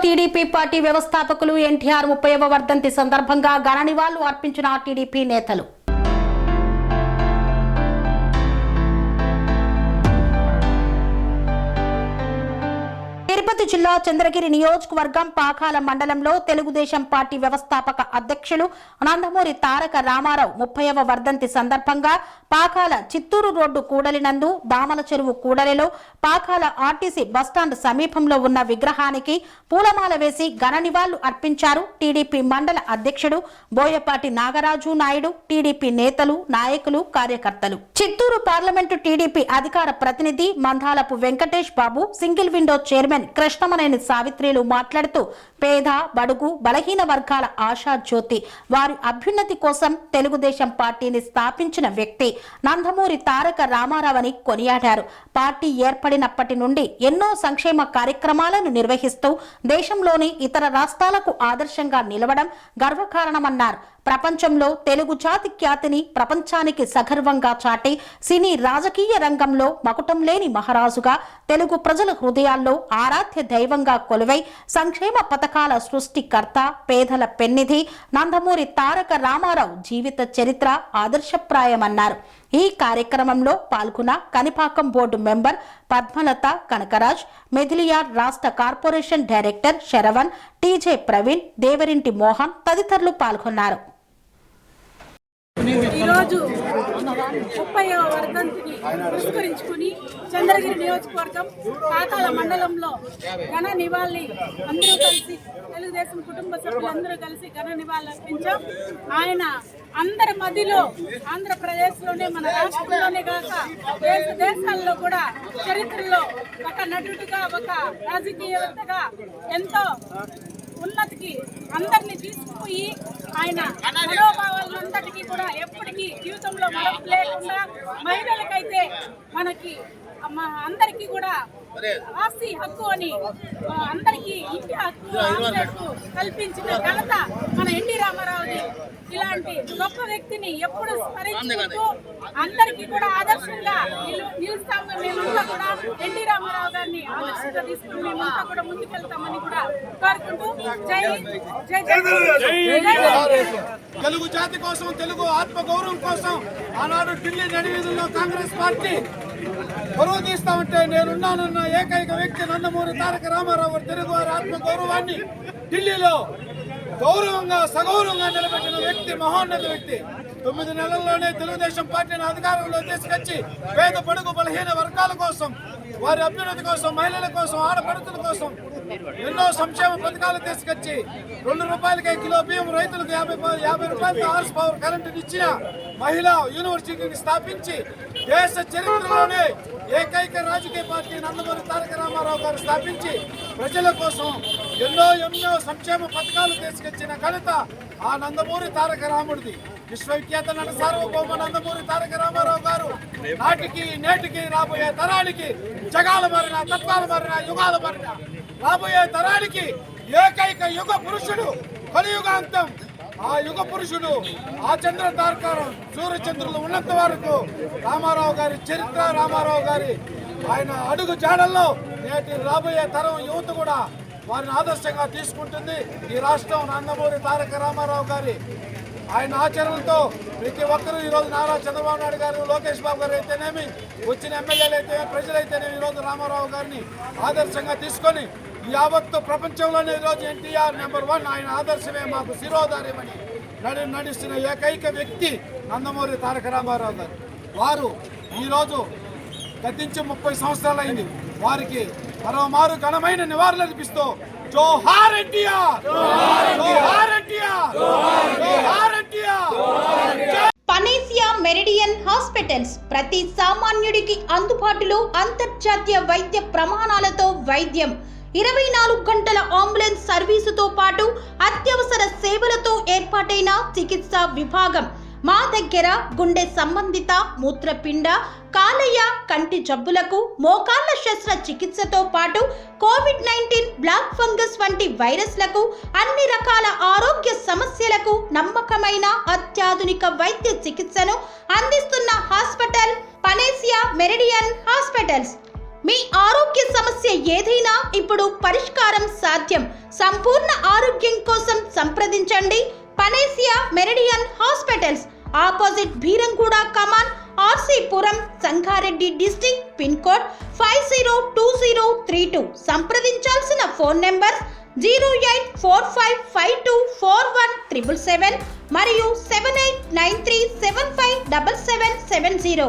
TDP party వ్యవస్థాపకులు ఎన్టీఆర్ 30వ వర్ధంతి సందర్భంగా ఘన నివాళులు అర్పించిన టీడీపీ నేతలు. తిరుపతి జిల్లా చంద్రగిరి నియోజకవర్గం పాకాల మండలంలో తెలుగుదేశం పార్టీ వ్యవస్థాపక అధ్యక్షులు నందమూరి తారక రామారావు 30వ వర్ధంతి సందర్భంగా పాకాల చిత్తూరు రోడ్డు కూడలినందు దామల చెరువు కూడలిలో పాకాల ఆర్టీసీ బస్టాండ్ సమీపంలో ఉన్న విగ్రహానికి పూలమాల వేసి ఘన నివాళులు అర్పించారు టీడీపీ మండల అధ్యక్షుడు బోయపాటి నాగరాజు నాయుడు, టీడీపీ నేతలు, నాయకులు, కార్యకర్తలు. చిత్తూరు పార్లమెంటు టీడీపీ అధికార ప్రతినిధి మందాలపు వెంకటేష్ బాబు, సింగిల్ విండో చైర్మన్ కృష్ణమనేని సావిత్రిలు మాట్లాడుతూ పేద, బడుగు, బలహీన వర్గాల ఆశా జ్యోతి, వారి అభ్యున్నతి కోసం తెలుగుదేశం పార్టీని స్థాపించిన వ్యక్తి నందమూరి తారక రామారావు అని కొనియాడారు. పార్టీ ఏర్పడినప్పటి నుండి ఎన్నో సంక్షేమ కార్యక్రమాలను నిర్వహిస్తూ దేశంలోని ఇతర రాష్ట్రాలకు ఆదర్శంగా నిలవడం గర్వకారణమన్నారు. ప్రపంచంలో తెలుగు జాతి ఖ్యాతిని ప్రపంచానికి సగర్వంగా చాటి సినీ రాజకీయ రంగంలో మకుటం లేని మహారాజుగా తెలుగు ప్రజల హృదయాల్లో ఆరాధ్య దైవంగా కొలువై సంక్షేమ పథకాల సృష్టికర్త, పేదల పెన్నిధి నందమూరి తారక రామారావు జీవిత చరిత్ర ఆదర్శప్రాయమన్నారు. ఈ కార్యక్రమంలో పాల్గొన్న కనిపాకం బోర్డు మెంబర్ పద్మలత కనకరాజ్, మెదిలియార్ రాష్ట్ర corporation director Saravan, TJ Praveen, Devarinti Mohan తదితరులు పాల్గొన్నారు. ఈరోజు 30వ వర్ధంతిని పురస్కరించుకుని చంద్రగిరి నియోజకవర్గం పాకాల మండలంలో ఘన నివాళి అందరూ కలిసి తెలుగుదేశం కుటుంబ సభ్యులందరూ కలిసి ఘన నివాళులు అర్పించాం. ఆయన అందరి మధ్యలో ఆంధ్రప్రదేశ్లోనే, మన రాష్ట్రంలోనే కాక దేశాల్లో కూడా చరిత్రలో ఒక నటుడిగా, ఒక రాజకీయవేత్తగా ఎంతో ఉన్నతికి అందరినీ తీసుకుపోయి ఆయన మనోభావాలందరికీ కూడా ఎప్పటికీ జీవితంలో మార్పు లేకుండా మహిళలకైతే మనకి అందరికీ కూడా ఆస్తి హక్కు అని అందరికీ ఇంటి హక్కు కల్పించిన ఘనత మన ఎన్టీ రామారావుది. ఇలాంటి గొప్ప వ్యక్తిని ఎప్పుడు స్మరించుకుంటూ అందరికీ కూడా ఆదర్శంగా నిలుస్తాము. మేమంతా కూడా ఎన్టీ రామారావు గారిని ఆదర్శంగా తీసుకుని మేమంతా కూడా ముందుకెళ్తామని కూడా కోరుకుంటూ జై జై జై తెలుగు జాతి కోసం, తెలుగు ఆత్మ గౌరవం కోసం ఆనాడు ఢిల్లీ నడివీధుల్లో కాంగ్రెస్ పార్టీ పరువు తీస్తా ఉంటే నేనున్నానన్న ఏకైక వ్యక్తి నందమూరి తారక రామారావు తెలుగు వారి ఆత్మ గౌరవాన్ని ఢిల్లీలో గౌరవంగా, సగౌరవంగా నిలబెట్టిన వ్యక్తి, మహోన్నత వ్యక్తి. 9 నెలల్లోనే తెలుగుదేశం పార్టీని అధికారంలో తీసుకొచ్చి పేద, బడుగు, బలహీన వర్గాల కోసం, వారి అభ్యున్నతి కోసం, మహిళల కోసం, ఆడపడుతుల కోసం ఎన్నో సంక్షేమ పథకాలు తీసుకొచ్చి 2 రూపాయలకే కిలో బియ్యం, రైతులకు 50 రూపాయలతో హార్స్ పవర్ కరెంటుని ఇచ్చిన మహిళా యూనివర్సిటీని స్థాపించి దేశ చరిత్రలోనే ఏకైక రాజకీయ పార్టీ నందమూరి తారక రామారావు గారు స్థాపించి ప్రజల కోసం ఎన్నో సంక్షేమ పథకాలు తీసుకొచ్చిన ఘనత ఆ నందమూరి తారక రాముడిది. విశ్వవిఖ్యాత నట సార్వభౌమ నందమూరి తారక రామారావు గారు నాటికి నేటికి రాబోయే తరానికి, జగాల మారిన, తత్వాలు మారిన, యుగాలు మారిన రాబోయే తరానికి ఏకైక యుగ పురుషుడు, కలియుగాంతం. ఆ యుగ పురుషుడు, ఆ చంద్ర తారకారం సూర్యచంద్రులు ఉన్నంత వరకు రామారావు గారి చరిత్ర, రామారావు గారి ఆయన అడుగు జాడల్లో నేటి రాబోయే తరం యువత కూడా వారిని ఆదర్శంగా తీసుకుంటుంది. ఈ రాష్ట్రం నందమూరి తారక రామారావు గారి ఆయన ఆచరణలతో ప్రతి ఒక్కరూ ఈరోజు నారా చంద్రబాబు నాయుడు గారు, లోకేష్ బాబు గారు అయితేనేమి, వచ్చిన ఎమ్మెల్యేలు అయితే, ప్రజలైతేనేమి ఈరోజు రామారావు గారిని ఆదర్శంగా తీసుకొని యావత్తు ప్రపంచంలోనే ఈరోజు ఎన్టీఆర్ నెంబర్ 1, ఆయన ఆదర్శమే మాకు శిరోధార్యమని నడుస్తున్న ఏకైక వ్యక్తి నందమూరి తారక రామారావు గారు. వారు ఈరోజు గతించి 30 సంవత్సరాలు అయింది. వారికి మరోమారు ఘనమైన నివాళులు అర్పిస్తూ జోహార్ ఎన్టీఆర్, జోహార్ ఎన్టీఆర్, జోహార్ ఎన్టీఆర్. పనేసియా మెరిడియన్ హాస్పిటల్స్ ప్రతి సామాన్యుడికి అందుబాటులో అంతర్జాతీయ వైద్య ప్రమాణాలతో వైద్యం, 24 గంటల అంబులెన్స్ సర్వీసుతో పాటు అత్యవసర సేవలతో ఏర్పాటైన చికిత్సా విభాగం. మా దగ్గర గుండె సంబంధిత, మూత్రపిండ, కాలేయ, కంటి జబ్బులకు, మోకాళ్ల శస్త్ర చికిత్సతో పాటు కోవిడ్-19, బ్లాక్ ఫంగస్ వంటి వైరస్లకు, అన్ని రకాల ఆరోగ్య సమస్యలకు నమ్మకమైన అత్యాధునిక వైద్య చికిత్సను అందిస్తున్న హాస్పిటల్ పనేసియా మెరిడియన్ హాస్పిటల్స్. మీ ఆరోగ్య సమస్య ఏదైనా ఇప్పుడు పరిష్కారం సాధ్యం. సంపూర్ణ ఆరోగ్యం కోసం సంప్రదించండి Panacea Meridian hospitals, opposite Beeramguda కమాన్, RC Puram, Sangareddy district, pin code 502032. సంప్రదించాల్సిన ఫోన్ నెంబర్ 0845524177 మరియు 7893757770.